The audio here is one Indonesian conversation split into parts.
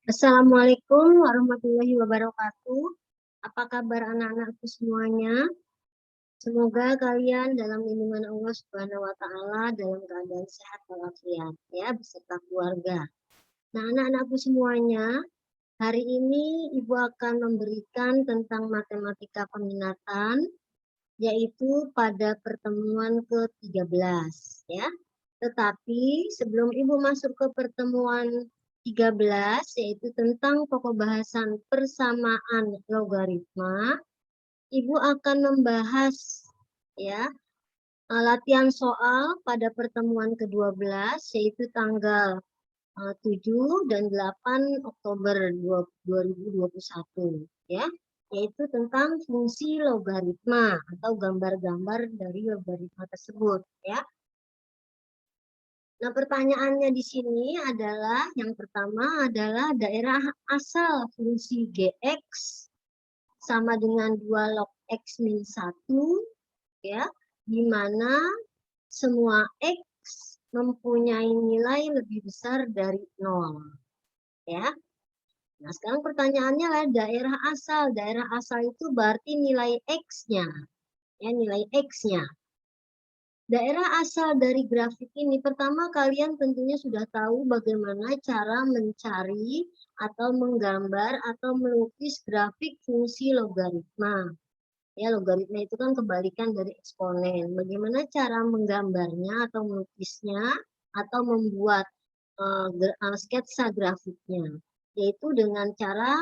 Assalamualaikum warahmatullahi wabarakatuh. Apa kabar anak-anakku semuanya? Semoga kalian dalam lindungan Allah Subhanahu wa taala dalam keadaan sehat walafiat ya beserta keluarga. Nah, anak-anakku semuanya, hari ini Ibu akan memberikan tentang matematika peminatan yaitu pada pertemuan ke-13 ya. Tetapi sebelum Ibu masuk ke pertemuan 13 yaitu tentang pokok bahasan persamaan logaritma, Ibu akan membahas ya latihan soal pada pertemuan ke-12 yaitu tanggal 7 dan 8 Oktober 2021 ya, yaitu tentang fungsi logaritma atau gambar-gambar dari logaritma tersebut ya. Nah, pertanyaannya di sini adalah yang pertama adalah daerah asal fungsi Gx sama dengan 2 log X min 1 ya, di mana semua X mempunyai nilai lebih besar dari 0 ya. Nah, sekarang pertanyaannya adalah daerah asal. Daerah asal itu berarti nilai X-nya ya, nilai X-nya. Daerah asal dari grafik ini, pertama kalian tentunya sudah tahu bagaimana cara mencari atau menggambar atau melukis grafik fungsi logaritma. Ya, logaritma itu kan kebalikan dari eksponen. Bagaimana cara menggambarnya atau melukisnya atau membuat sketsa grafiknya, yaitu dengan cara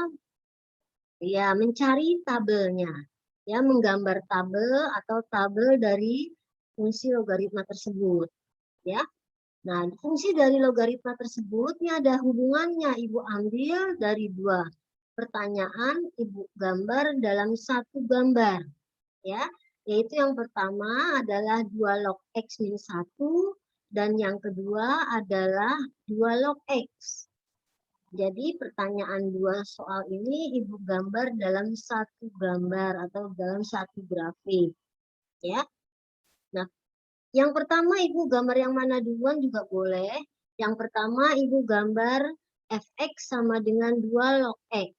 ya mencari tabelnya, ya menggambar tabel atau tabel dari fungsi logaritma tersebut, ya. Nah, fungsi dari logaritma tersebut ini ada hubungannya. Ibu ambil dari dua pertanyaan, Ibu gambar dalam satu gambar, ya. Yaitu yang pertama adalah 2 log X min 1 dan yang kedua adalah 2 log X. Jadi pertanyaan dua soal ini Ibu gambar dalam satu gambar atau dalam satu grafik, ya. Nah, yang pertama Ibu gambar yang mana duluan juga boleh. Yang pertama Ibu gambar fx sama dengan 2 log x.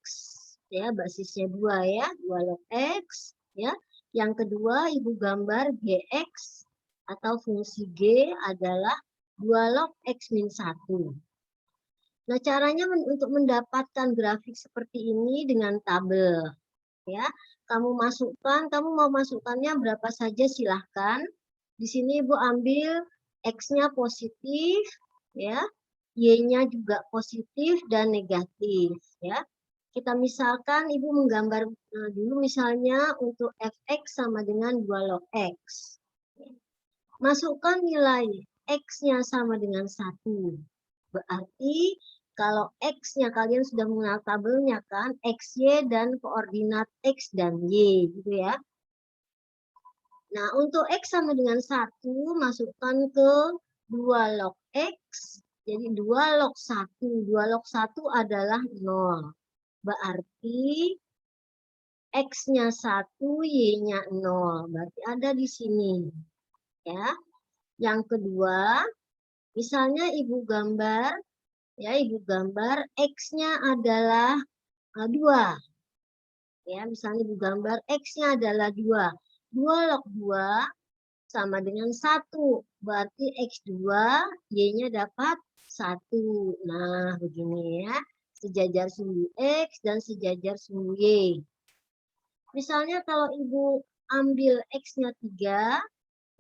Ya, basisnya 2 ya, 2 log x, ya. Yang kedua Ibu gambar gx atau fungsi g adalah 2 log x min 1. Nah, caranya untuk mendapatkan grafik seperti ini dengan tabel, ya. Kamu mau masukkannya berapa saja silahkan. Di sini Ibu ambil X-nya positif, ya, Y-nya juga positif dan negatif, ya. Kita misalkan Ibu menggambar dulu misalnya untuk fx sama dengan 2 log x. Masukkan nilai X-nya sama dengan 1. Berarti kalau X-nya kalian sudah mengenal tabelnya kan, XY dan koordinat X dan Y gitu ya. Nah, untuk X sama dengan 1, masukkan ke 2 log X. Jadi 2 log 1. 2 log 1 adalah 0. Berarti X-nya 1, Y-nya 0. Berarti ada di sini. Ya. Yang kedua, misalnya Ibu gambar, ya Ibu gambar X-nya adalah 2. Ya, misalnya Ibu gambar X-nya adalah 2. 2 log 2 sama dengan 1. Berarti X2, Y-nya dapat 1. Nah, begini ya. Sejajar sumbu X dan sejajar sumbu Y. Misalnya kalau Ibu ambil X-nya 3,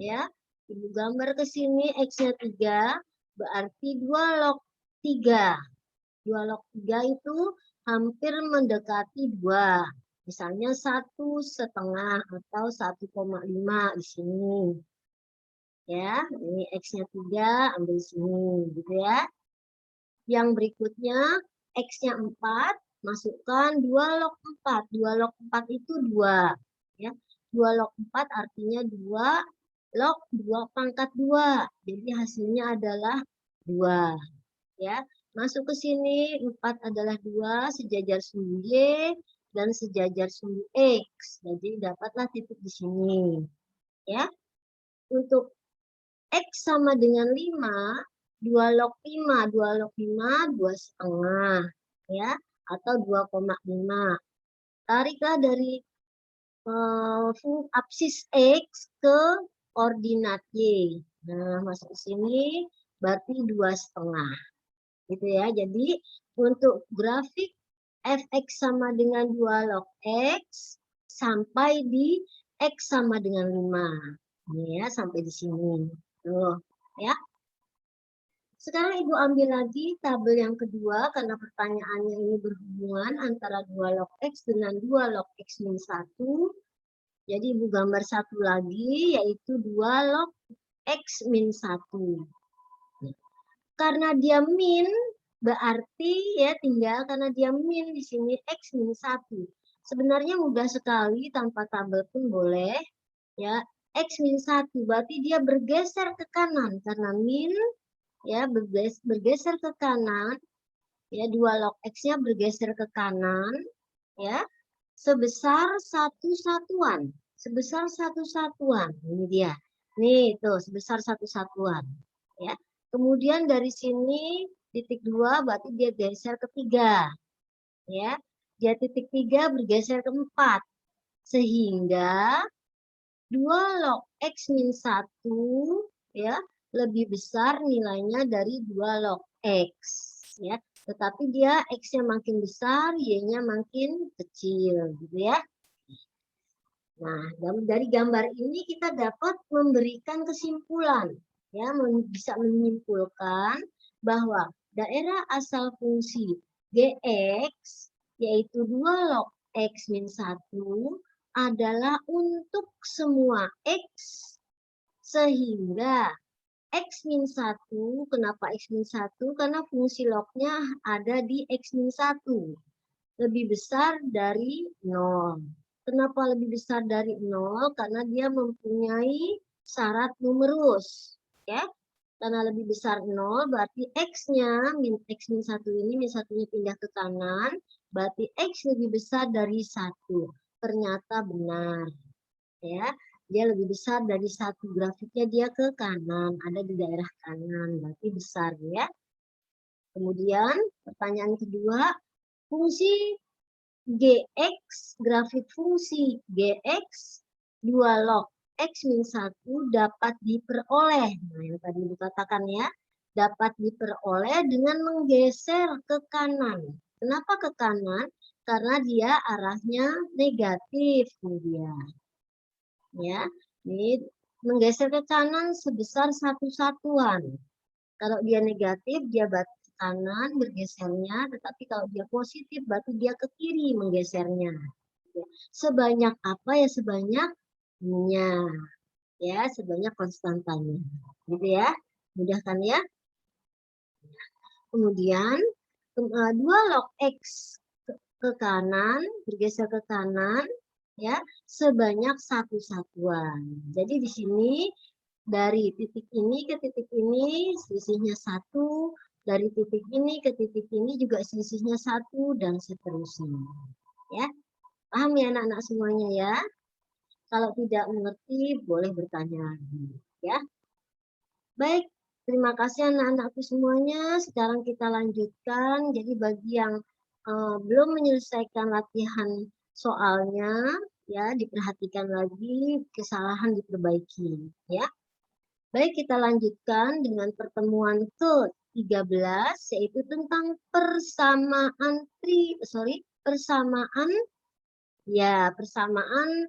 ya. Ibu gambar ke sini X-nya 3, berarti 2 log 3. 2 log 3 itu hampir mendekati 2. Misalnya 1,5 atau 1,5 di sini. Ya, ini X-nya 3, ambil sini gitu ya. Yang berikutnya X-nya 4, masukkan 2 log 4. 2 log 4 itu 2. Ya. 2 log 4 artinya 2 log 2 pangkat 2. Jadi hasilnya adalah 2. Ya. Masuk ke sini, 4 adalah 2, sejajar sumbu Y dan sejajar sumbu X. Jadi dapatlah titik di sini. Ya. Untuk X sama dengan 5, 2 log 5, 2 log 5, 2,5. ya, atau 2,5. Tariklah dari absis X ke koordinat Y. Nah, masuk sini berarti 2,5. Gitu ya. Jadi untuk grafik fx sama dengan 2 log x sampai di x sama dengan 5. Ini ya, sampai di sini. Tuh, ya. Sekarang Ibu ambil lagi tabel yang kedua karena pertanyaannya ini berhubungan antara 2 log x dengan 2 log x min 1. Jadi Ibu gambar satu lagi yaitu 2 log x min 1. Karena dia min berarti ya tinggal karena dia min di sini x min 1. Sebenarnya mudah sekali tanpa tabel pun boleh ya. X min 1 berarti dia bergeser ke kanan karena min ya bergeser ke kanan ya 2 log x-nya bergeser ke kanan ya sebesar 1 satuan. Sebesar 1 satuan. Ini dia. Nih tuh sebesar 1 satuan ya. Kemudian dari sini titik 2 berarti dia geser ke 3 ya. Dia titik 3 bergeser ke 4 sehingga 2 log x min 1 ya lebih besar nilainya dari 2 log x ya. Tetapi dia x-nya makin besar, y-nya makin kecil gitu ya. Nah, dari gambar ini kita dapat memberikan kesimpulan ya, bisa menyimpulkan bahwa daerah asal fungsi Gx yaitu 2 log x min 1 adalah untuk semua x sehingga X min 1, kenapa X min 1? Karena fungsi lognya ada di X min 1. Lebih besar dari 0. Kenapa lebih besar dari 0? Karena dia mempunyai syarat numerus. Ya. Karena lebih besar 0, berarti X-nya, X min 1 ini, min 1-nya pindah ke kanan, berarti X lebih besar dari 1. Ternyata benar. Ya. Dia lebih besar dari 1, grafiknya dia ke kanan, ada di daerah kanan, berarti besar ya. Kemudian pertanyaan kedua, fungsi Gx, grafik fungsi Gx 2 log X min 1 dapat diperoleh. Nah, yang tadi dikatakan ya, dapat diperoleh dengan menggeser ke kanan. Kenapa ke kanan? Karena dia arahnya negatif, kemudian. Ya, ini menggeser ke kanan sebesar 1 satuan. Kalau dia negatif, dia ke kanan bergesernya, tetapi kalau dia positif, berarti dia ke kiri menggesernya. Sebanyak apa ya sebanyaknya, ya sebanyak konstantanya, gitu ya, mudah kan ya. Kemudian 2 log x ke kanan bergeser ke kanan. Ya, sebanyak 1 satuan. Jadi di sini dari titik ini ke titik ini selisihnya 1, dari titik ini ke titik ini juga selisihnya 1 dan seterusnya. Ya, paham ya anak-anak semuanya ya? Kalau tidak mengerti boleh bertanya lagi. Ya, baik. Terima kasih anak-anakku semuanya. Sekarang kita lanjutkan. Jadi bagi yang belum menyelesaikan latihan soalnya, ya diperhatikan lagi, kesalahan diperbaiki, ya. Baik, kita lanjutkan dengan pertemuan ke-13 yaitu tentang persamaan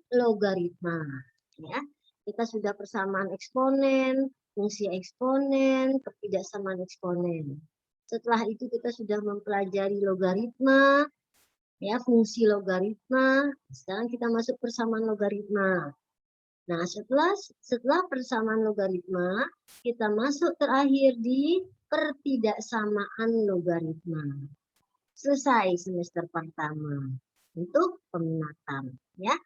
logaritma, ya. Kita sudah persamaan eksponen, fungsi eksponen, ketidaksamaan eksponen. Setelah itu kita sudah mempelajari logaritma, ya fungsi logaritma. Sekarang kita masuk persamaan logaritma. Nah, setelah persamaan logaritma, kita masuk terakhir di pertidaksamaan logaritma. Selesai semester pertama untuk peminatan, ya.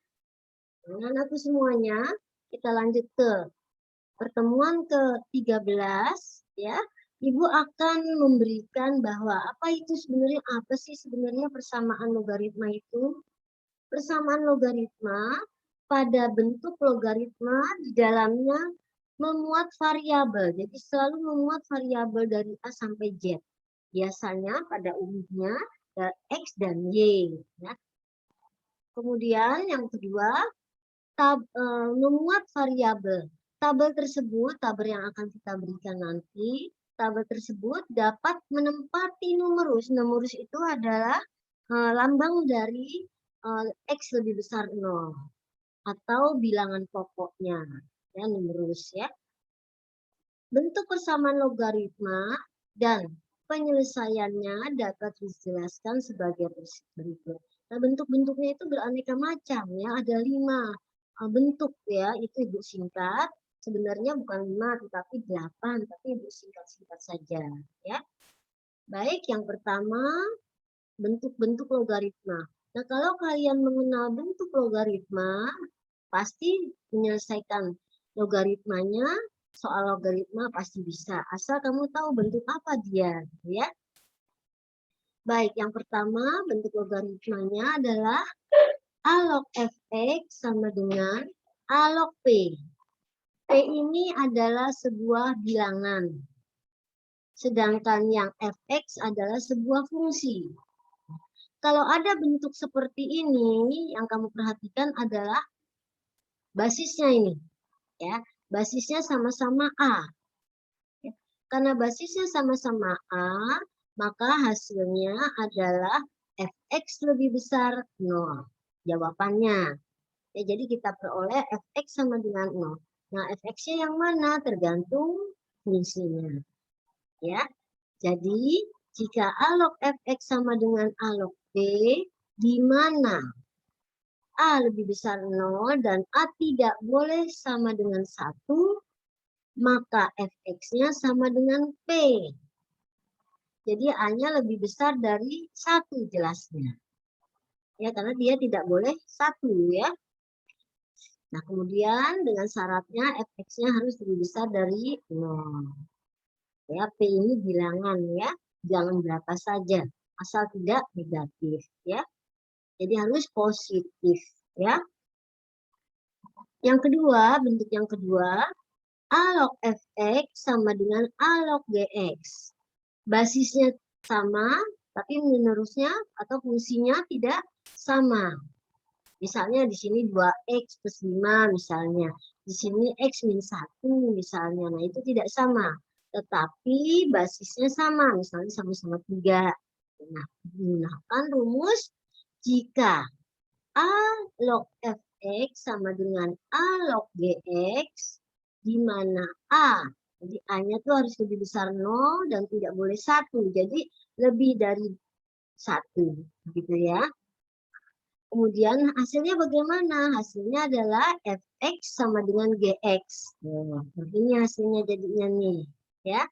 Anak-anakku semuanya, kita lanjut ke pertemuan ke-13, ya. Ibu akan memberikan bahwa apa sih sebenarnya persamaan logaritma itu? Persamaan logaritma pada bentuk logaritma di dalamnya memuat variabel. Jadi selalu memuat variabel dari A sampai Z. Biasanya pada umumnya X dan Y. Ya. Kemudian yang kedua, memuat variabel. Tabel tersebut, tabel yang akan kita berikan nanti, tabel tersebut dapat menempati numerus. Numerus itu adalah lambang dari X lebih besar 0 atau bilangan pokoknya, ya, numerus ya. Bentuk persamaan logaritma dan penyelesaiannya dapat dijelaskan sebagai berikut. Nah, bentuk-bentuknya itu beraneka macam ya, ada 5 bentuk ya, itu Ibu singkat. Sebenarnya bukan 5 tetapi 8, tapi Ibu singkat-singkat saja ya. Baik, yang pertama bentuk-bentuk logaritma. Nah, kalau kalian mengenal bentuk logaritma, pasti menyelesaikan logaritmanya, soal logaritma pasti bisa. Asal kamu tahu bentuk apa dia, ya. Baik, yang pertama bentuk logaritmanya adalah A log fx sama dengan A log p. P ini adalah sebuah bilangan. Sedangkan yang fx adalah sebuah fungsi. Kalau ada bentuk seperti ini, yang kamu perhatikan adalah basisnya ini. Ya, basisnya sama-sama A. Ya, karena basisnya sama-sama A, maka hasilnya adalah fx lebih besar 0. Jawabannya. Ya, jadi kita peroleh fx sama dengan 0. Nah, fx-nya yang mana? Tergantung fungsinya. Ya, jadi jika A log fx sama dengan A log p, di mana A lebih besar 0 dan A tidak boleh sama dengan 1, maka fx-nya sama dengan P. Jadi A-nya lebih besar dari 1 jelasnya. Ya, karena dia tidak boleh 1 ya. Nah, kemudian dengan syaratnya fx-nya harus lebih besar dari 0. Ya, P ini bilangan ya. Jangan berapa saja, asal tidak negatif ya. Jadi harus positif ya. Yang kedua, bentuk yang kedua, A log fx sama dengan A log gx. Basisnya sama, tapi menerusnya atau fungsinya tidak sama. Misalnya di sini 2x plus 5 misalnya. Di sini x min 1 misalnya. Nah, itu tidak sama. Tetapi basisnya sama, misalnya sama-sama 3. Nah, gunakan rumus jika A log fx sama dengan A log gx, di mana A, jadi A-nya tuh harus lebih besar 0 dan tidak boleh 1. Jadi lebih dari 1, gitu ya. Kemudian hasilnya bagaimana? Hasilnya adalah fx sama dengan gx. Nah, ini hasilnya jadinya nih, ya.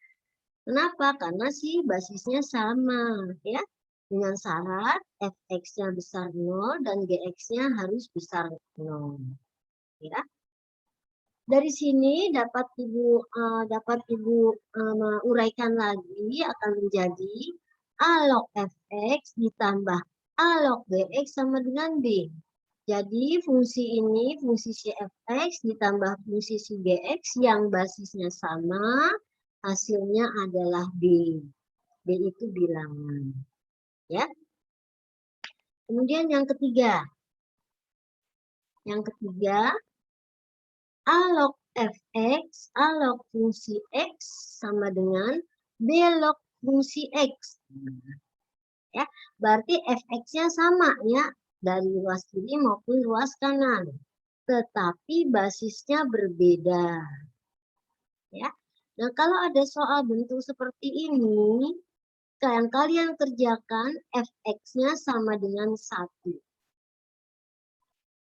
Kenapa? Karena si basisnya sama, ya. Dengan syarat fx-nya besar 0 dan gx-nya harus besar 0. Ya. Dari sini dapat Ibu uraikan lagi akan menjadi A log fx ditambah A log gx sama dengan B. Jadi fungsi ini, fungsi si fx ditambah fungsi si gx yang basisnya sama, hasilnya adalah B. B itu bilangan. Ya. Kemudian yang ketiga. Yang ketiga, A log fx, A log fungsi x sama dengan B log fungsi x. Ya, berarti fx-nya sama ya, dari ruas kiri maupun ruas kanan. Tetapi basisnya berbeda. Ya. Nah, kalau ada soal bentuk seperti ini, yang kalian kerjakan fx-nya sama dengan 1.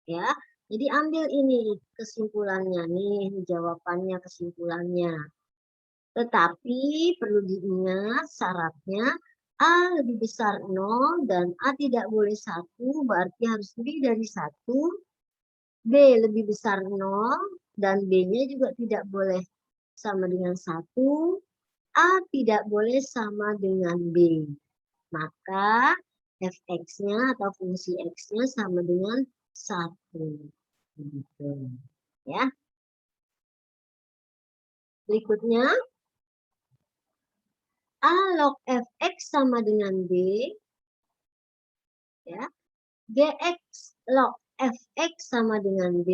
Ya, jadi ambil ini kesimpulannya nih, jawabannya kesimpulannya. Tetapi perlu diingat syaratnya A lebih besar 0 dan A tidak boleh 1, berarti harus lebih dari 1. B lebih besar 0 dan B-nya juga tidak boleh sama dengan 1. A tidak boleh sama dengan B. Maka fx-nya atau fungsi x-nya sama dengan 1. Begitu. Ya. Berikutnya, A log fx sama dengan B. Ya. Gx log fx sama dengan b,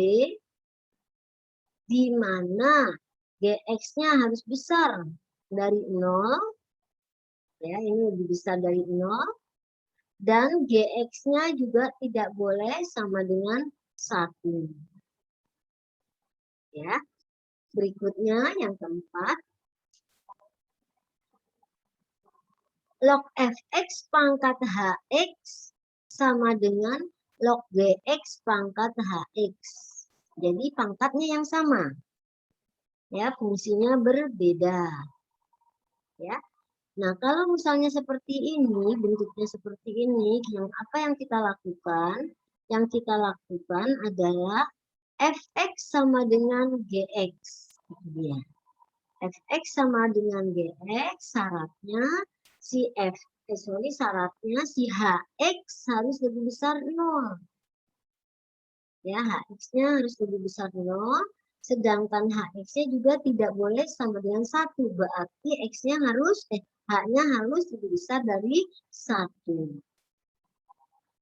di mana gx-nya harus besar dari 0, ya, ini lebih besar dari 0, dan gx-nya juga tidak boleh sama dengan 1. Ya. Berikutnya yang keempat, log fx pangkat hx sama dengan log gx pangkat hx. Jadi pangkatnya yang sama. Ya, fungsinya berbeda. Ya. Nah, kalau misalnya seperti ini, bentuknya seperti ini, apa yang kita lakukan? Yang kita lakukan adalah fx sama dengan gx. Itu dia. Fx sama dengan gx, syaratnya syaratnya si hx harus lebih besar 0. Ya, hx-nya harus lebih besar 0, sedangkan hx-nya juga tidak boleh sama dengan 1. Berarti x-nya h-nya harus lebih besar dari 1.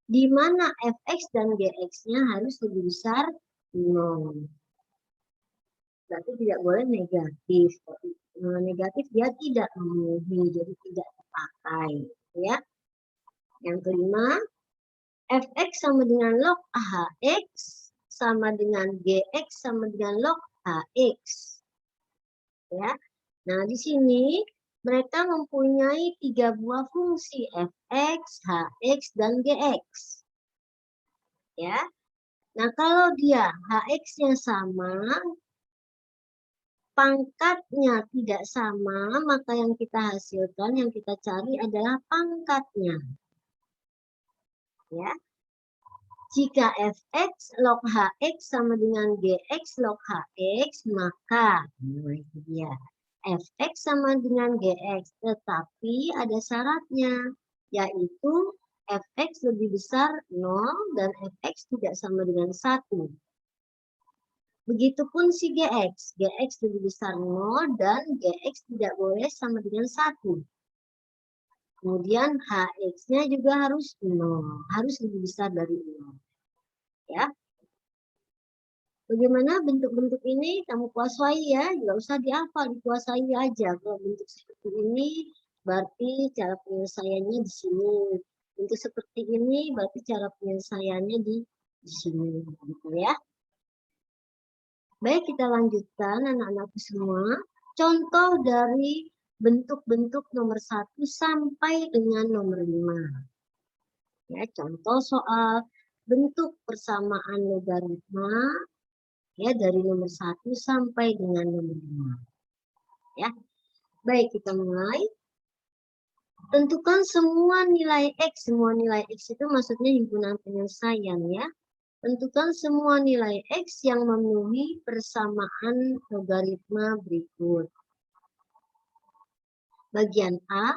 Di mana fx dan gx-nya harus lebih besar 0. Berarti tidak boleh negatif. Negatif dia tidak memenuhi, jadi tidak terpakai. Ya. Yang kelima, fx sama dengan log hx sama dengan gx sama dengan log hx. Ya. Nah, di sini mereka mempunyai 3 buah fungsi, fx, hx, dan gx. Ya. Nah, kalau dia hx-nya sama, pangkatnya tidak sama, maka yang kita hasilkan, yang kita cari adalah pangkatnya. Ya. Jika fx log hx sama dengan gx log hx, maka itu dia. Fx sama dengan gx, tetapi ada syaratnya, yaitu fx lebih besar 0 dan fx tidak sama dengan 1. Begitupun si gx, gx lebih besar 0 dan gx tidak boleh sama dengan 1. Kemudian hx-nya juga harus 0, harus lebih besar dari 0. Ya. Bagaimana bentuk-bentuk ini kamu kuasai ya, nggak usah dihafal, dikuasai aja. Kalau bentuk seperti ini berarti cara penyelesaiannya di sini. Bentuk seperti ini berarti cara penyelesaiannya di sini, gitu ya. Baik, kita lanjutkan anak-anakku semua. Contoh dari bentuk-bentuk nomor 1 sampai dengan nomor 5. Ya, contoh soal bentuk persamaan logaritma ya dari nomor 1 sampai dengan nomor 5. Ya. Baik, kita mulai. Tentukan semua nilai X. Semua nilai X itu maksudnya himpunan penyelesaian ya. Tentukan semua nilai X yang memenuhi persamaan logaritma berikut. Bagian A,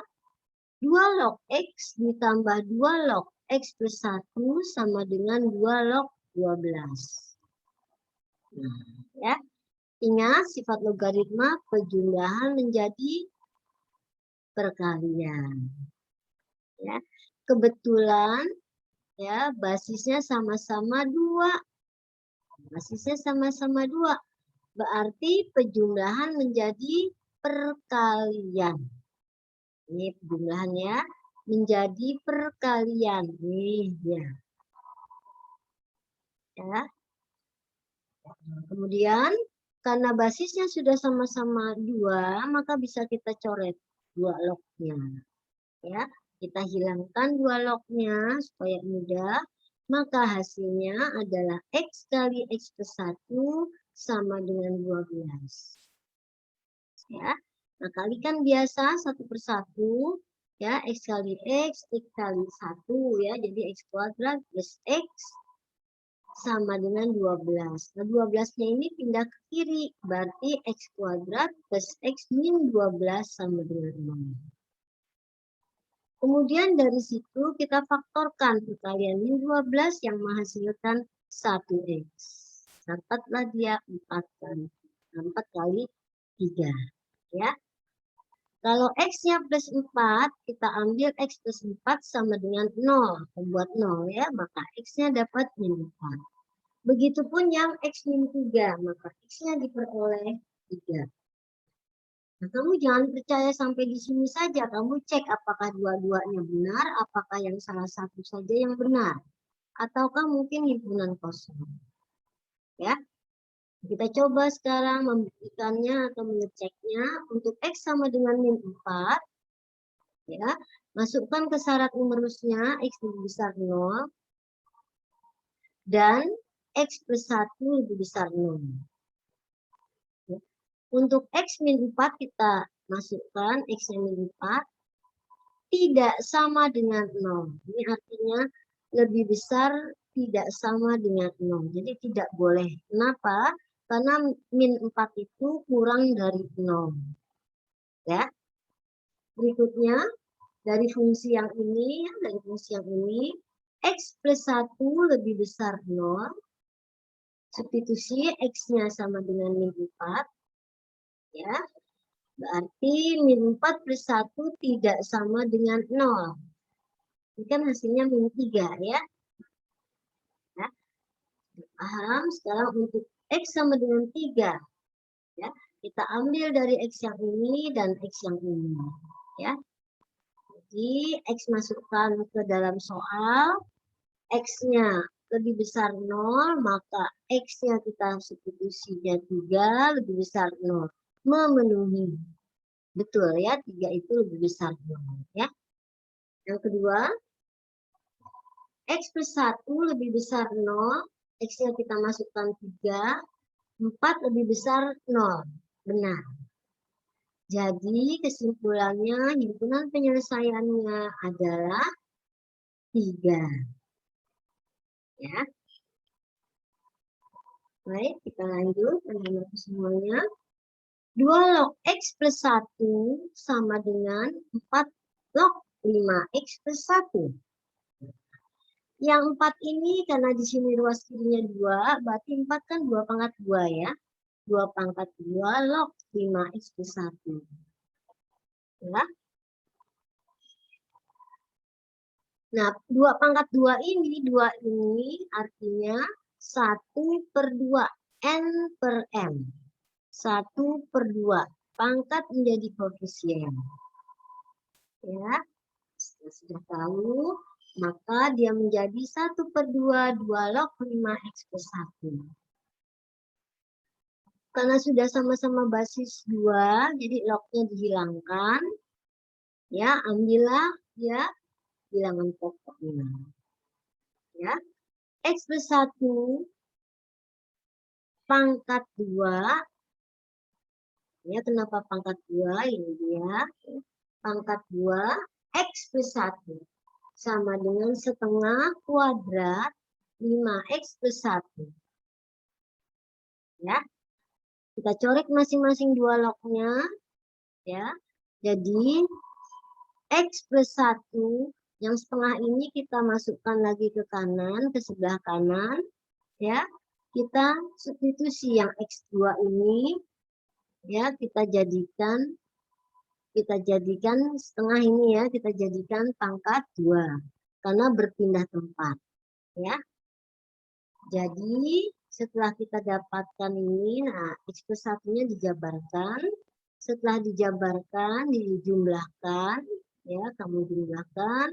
2 log X ditambah 2 log X plus 1 sama dengan 2 log 12. Nah, ya. Ingat sifat logaritma penjumlahan menjadi perkalian. Ya. Kebetulan ya basisnya sama-sama 2. Basisnya sama-sama 2. Berarti penjumlahan menjadi perkalian. Ini penjumlahan ya, menjadi perkalian. Nih ya. Ya. Kemudian karena basisnya sudah sama-sama 2, maka bisa kita coret 2 lognya. Ya, kita hilangkan 2 lognya supaya mudah. Maka hasilnya adalah X kali X plus 1 sama dengan 12. Ya, nah kalikan biasa 1 per 1. Ya, X kali X kali 1 ya. Jadi X kuadrat plus X sama dengan 12. Nah, 12-nya ini pindah ke kiri. Berarti X kuadrat plus X min 12 sama dengan 6. Kemudian dari situ kita faktorkan perkalian min 12 yang menghasilkan 1x. Dapatlah dia 4 kali 3. Ya. Kalau X-nya plus 4, kita ambil X plus 4 sama dengan 0. Membuat 0 ya, maka X-nya dapat min 4. Begitupun yang X min 3, maka X-nya diperoleh 3. Nah, kamu jangan percaya sampai di sini saja. Kamu cek apakah dua-duanya benar, apakah yang salah satu saja yang benar. Ataukah mungkin himpunan kosong. Ya, kita coba sekarang membuktikannya atau mengeceknya. Untuk X sama dengan min 4, ya, masukkan ke syarat numerusnya X lebih besar 0 dan X plus 1 lebih besar 0. Ya. Untuk X min 4 kita masukkan X min 4 tidak sama dengan 0. Ini artinya lebih besar tidak sama dengan 0. Jadi tidak boleh. Kenapa? Karena min 4 itu kurang dari 0. Ya. Berikutnya, dari fungsi yang ini, X plus 1 lebih besar 0. Substitusi X-nya sama dengan min 4. Ya. Berarti min 4 plus 1 tidak sama dengan 0. Ini kan hasilnya min 3 ya. Ya. Paham? Sekarang untuk X sama dengan 3. Ya. Kita ambil dari X yang ini dan X yang ini. Ya. Jadi X masukkan ke dalam soal. X-nya lebih besar 0, maka X-nya kita substitusinya 3 lebih besar 0. Memenuhi. Betul ya, 3 itu lebih besar 0. Ya. Yang kedua, X plus 1 lebih besar 0. X-nya kita masukkan 3. 4 lebih besar 0. Benar. Jadi kesimpulannya himpunan penyelesaiannya adalah 3. Ya. Baik, kita lanjut anak-anak semuanya. 2 log X plus 1 sama dengan 4 log 5X plus 1. Yang 4 ini karena di sini ruas kirinya 2, berarti 4 kan 2 pangkat 2 ya. 2 pangkat 2 log 5X plus 1. Ya. Nah, 2 pangkat 2 ini artinya 1/2 N per M. 1/2. Pangkat menjadi koefisien. Ya, sudah tahu, maka dia menjadi 1/2 2 log 5X plus 1. Karena sudah sama-sama basis 2, jadi lognya dihilangkan. Ya, ambillah ya bilangan pokoknya. Ya, X plus 1 pangkat 2. Ya, kenapa pangkat 2? Ini dia. Pangkat 2 X plus 1 sama dengan setengah kuadrat 5X plus 1. Ya. Kita coret masing-masing dua lognya. Ya. Jadi X plus 1 yang setengah ini kita masukkan lagi ke kanan, ke sebelah kanan. Ya. Kita substitusi yang X2 ini. Ya, kita jadikan setengah ini ya, kita jadikan pangkat 2 karena berpindah tempat ya. Jadi setelah kita dapatkan ini, nah X plus 1-nya dijabarkan. Setelah dijabarkan, dijumlahkan ya, kamu jumlahkan,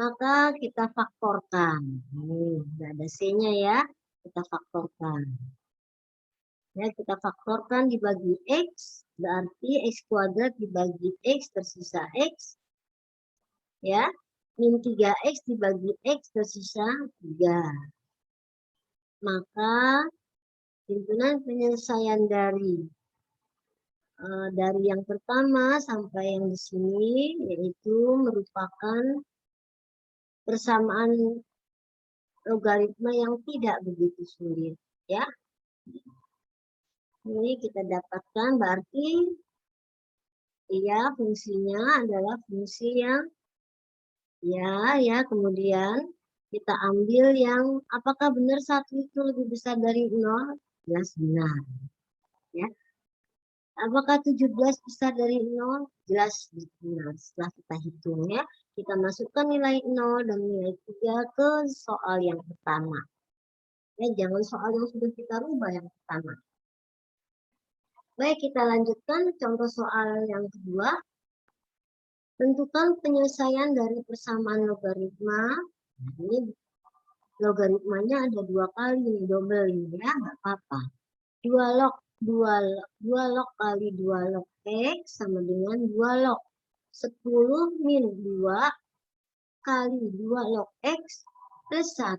maka kita faktorkan. Nih, ada C-nya ya, kita faktorkan. Ya, kita faktorkan dibagi X, berarti X kuadrat dibagi X tersisa X. Ya, min 3X dibagi X tersisa 3. Maka himpunan penyelesaian dari yang pertama sampai yang di sini yaitu merupakan persamaan logaritma yang tidak begitu sulit. Ya. Ini kita dapatkan berarti ya fungsinya adalah fungsi yang ya kemudian kita ambil yang apakah benar 1 itu lebih besar dari 0? Jelas benar. Ya. Apakah 17 besar dari 0? Jelas benar. Setelah kita hitung ya, kita masukkan nilai 0 dan nilai 3 ke soal yang pertama. Ya, jangan soal yang sudah kita rubah yang pertama. Baik, kita lanjutkan contoh soal yang kedua. Tentukan penyelesaian dari persamaan logaritma. Ini logaritmanya ada 2 kali nih, double ini ya, nggak apa-apa. 2 log kali 2 log X sama dengan 2 log 10 min 2 kali 2 log X plus 1.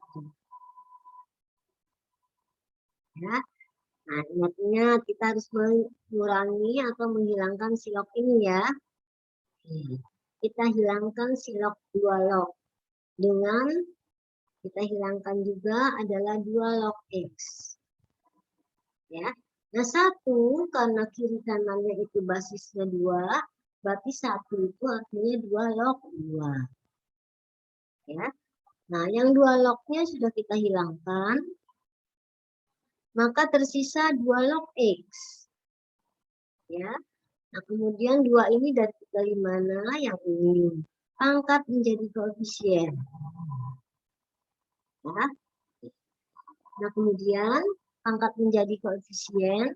Ya. Nah, ingat-ingat kita harus mengurangi atau menghilangkan si log ini ya. Kita hilangkan si log 2 log. Dengan kita hilangkan juga adalah 2 log X. Ya. Nah, 1 karena kiri kanannya itu basisnya 2, berarti 1 itu artinya 2 log 2. Ya. Nah, yang 2 lognya sudah kita hilangkan, maka tersisa 2 log X. Ya. Nah, kemudian 2 ini dari mana? Yang ini. Pangkat menjadi koefisien. Ya. Nah, kemudian pangkat menjadi koefisien.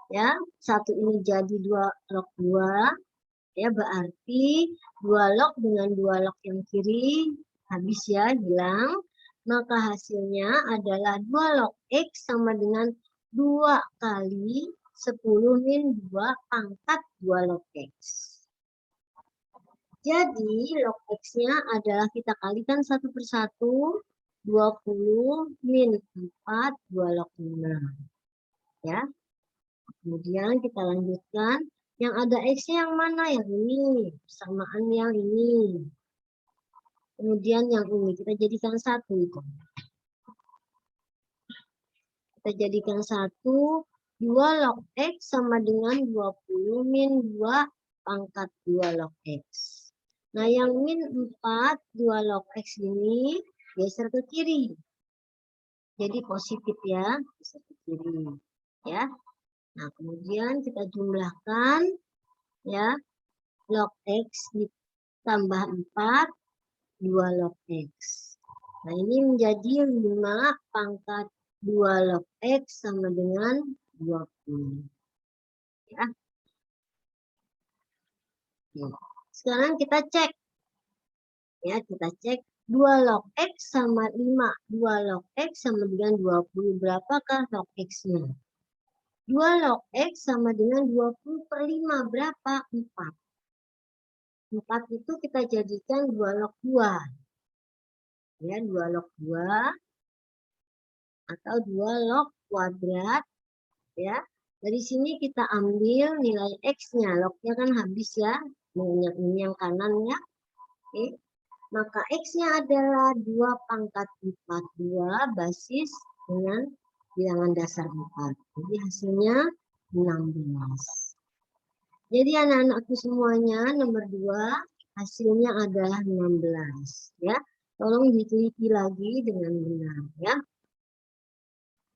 Ya, 1 ini jadi 2 log 2. Ya, berarti 2 log dengan 2 log yang kiri habis ya, hilang. Maka hasilnya adalah 2 log X sama dengan 2 kali 10 min 2 pangkat 2 log X. Jadi log X-nya adalah kita kalikan 1 per 1, 20 min 4, 2 log 5. Ya. Kemudian kita lanjutkan. Yang ada X-nya yang mana? Yang ini. Persamaan yang ini. Kemudian yang ini. Kita jadikan 1 itu. Kita jadikan 1. 2 log X sama dengan 20 min 2 pangkat 2 log X. Nah, yang min 4, 2 log X ini geser ke kiri. Jadi positif ya. Geser ke kiri. Ya. Nah, kemudian kita jumlahkan ya, log X ditambah 4, 2 log X. Nah, ini menjadi 5 pangkat 2 log X sama dengan 20. Ya. Sekarang kita cek. Ya, kita cek 2 log X sama 5. 2 log X sama dengan 20. Berapakah log X-nya? 2 log X sama dengan 20 per 5. Berapa? 4. 4 itu kita jadikan 2 log 2. Ya, 2 log 2 atau 2 log kuadrat. Ya, dari sini kita ambil nilai X-nya. Log-nya kan habis ya. Ini yang kanan ya. Oke. Maka X-nya adalah 2 pangkat 4. 2 basis dengan bilangan dasar 4. Jadi hasilnya 16. Jadi anak-anakku semuanya nomor 2 hasilnya adalah 16. Ya. Tolong diteliti lagi dengan benar ya.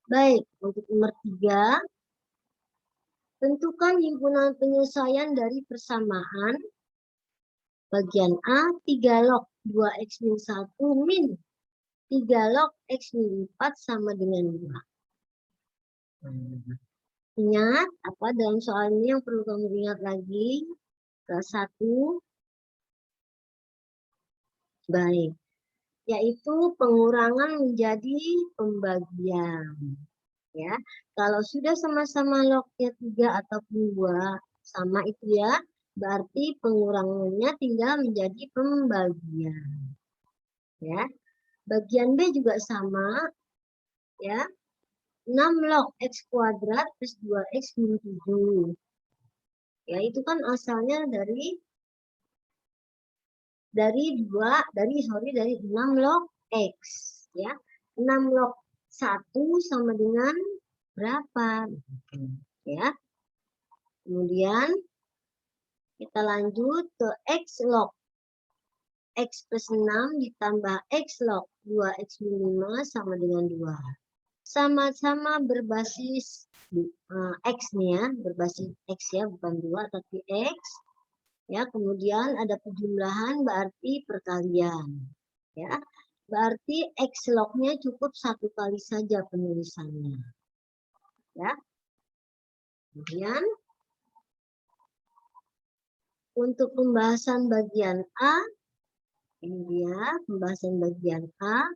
Baik, untuk nomor 3. Tentukan himpunan penyelesaian dari persamaan. Bagian A, 3 log 2X min 1 min 3 log X min 4 sama dengan 2. Ingat, apa dalam soal ini yang perlu kamu ingat lagi? Kelas 1. Baik. Yaitu pengurangan menjadi pembagian. Ya, kalau sudah sama-sama lognya 3 ataupun 2, sama itu ya, berarti pengurangannya tinggal menjadi pembagian. Ya, bagian B juga sama, ya, 6 log X kuadrat plus 2X min 7. Ya, itu kan asalnya dari 6 log X. Ya, 6 log 1 sama dengan berapa? Ya. Kemudian kita lanjut ke X log X plus 6 ditambah X log 2X min 5 sama dengan 2. sama-sama berbasis X nih ya, berbasis X ya, bukan 2 tapi X. Ya, kemudian ada penjumlahan berarti perkalian. Ya, berarti X log-nya cukup 1 kali saja penulisannya. Ya. Kemudian untuk pembahasan bagian A, ini dia pembahasan bagian A,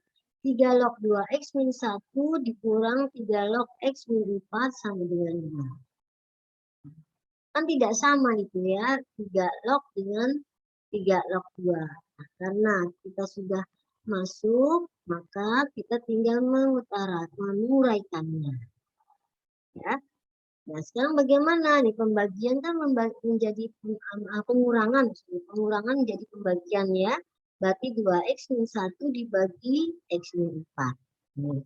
3 log 2X min 1 dikurang 3 log X min 4 sama dengan 2. Kan tidak sama itu ya, 3 log dengan 3 log 2. Nah, karena kita sudah masuk, maka kita tinggal menguraikannya. Ya. Nah, sekarang bagaimana nih pembagian kan menjadi pengurangan menjadi pembagian ya. Berarti 2X min 1 dibagi X min 4.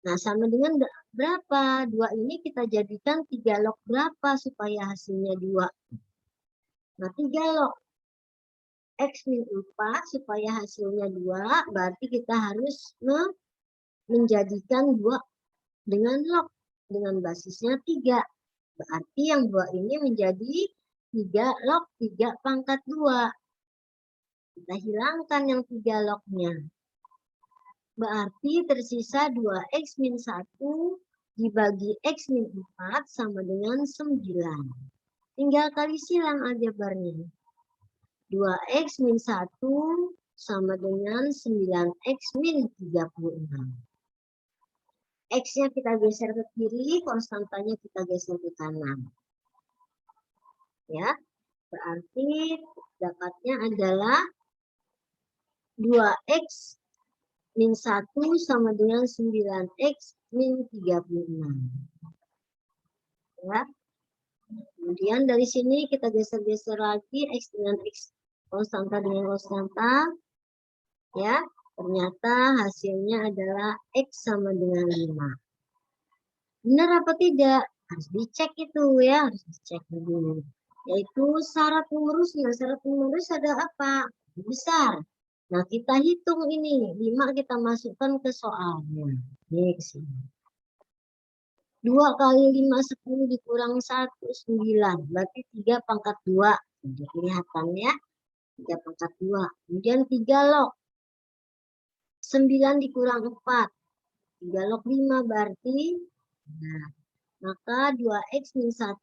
Nah, sama dengan berapa? 2 ini kita jadikan 3 log berapa supaya hasilnya 2. Nah, 3 log X min 4 supaya hasilnya 2, berarti kita harus menjadikan 2 dengan log. Dengan basisnya 3. Berarti yang 2 ini menjadi 3 log 3 pangkat 2. Kita hilangkan yang 3 lognya. Berarti tersisa 2X min 1 dibagi X min 4 sama dengan 9. Tinggal kali silang aljabarnya. 2X min 1 sama dengan 9X min 36. X-nya kita geser ke kiri, konstantanya kita geser ke kanan. Ya, berarti dapatnya adalah 2X min 1 sama dengan 9X min 36. Ya. Kemudian dari sini kita geser-geser lagi X dengan X, konstanta dengan konstanta. Ya, ternyata hasilnya adalah X sama dengan 5. Benar apa tidak? Harus dicek itu ya, harus dicek dulu. Yaitu syarat penerusnya. Syarat penerus ada apa? Besar. Nah, kita hitung ini. 5 kita masukkan ke soalnya. Ini ke sini. 2 kali 5, 10 dikurang 1, 9. Berarti 3 pangkat 2. Jadi kelihatan ya. 3 pangkat 2. Kemudian 3 log. 9 dikurang 4. 3 log 5 berarti. Nah, maka 2X min 1